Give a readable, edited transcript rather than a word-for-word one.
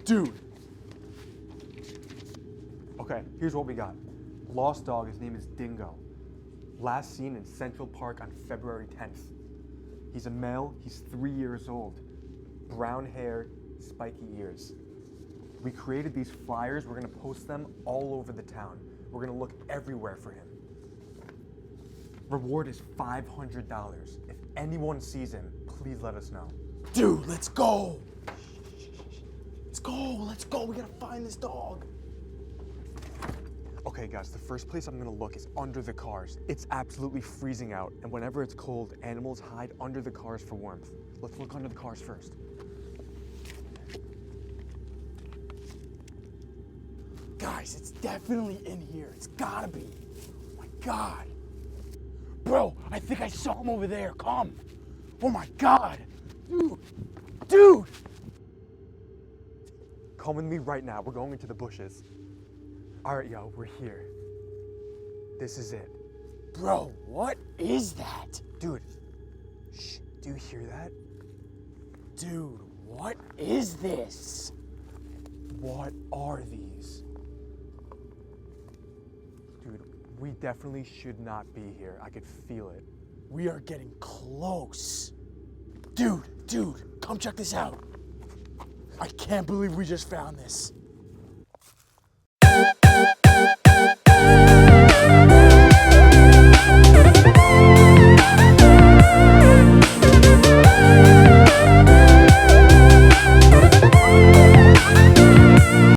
Dude. Okay, here's what we got. Lost dog, his name is Dingo. Last seen in Central Park on February 10th. He's a male, he's 3 years old. Brown hair, spiky ears. We created these flyers, we're gonna post them all over the town. We're gonna look everywhere for him. Reward is $500. If anyone sees him, please let us know. Dude, let's go. Let's go, we gotta find this dog. Okay guys, the first place I'm gonna look is under the cars. It's absolutely freezing out, and whenever it's cold, animals hide under the cars for warmth. Let's look under the cars first. Guys, it's definitely in here. It's gotta be. Oh my God. Bro, I think I saw him over there. Come. Oh my God. Dude. Come with me right now, we're going into the bushes. All right, yo, we're here. This is it. Bro, what is that? Dude, shh, do you hear that? Dude, what is this? What are these? Dude, we definitely should not be here. I could feel it. We are getting close. Dude, come check this out. I can't believe we just found this.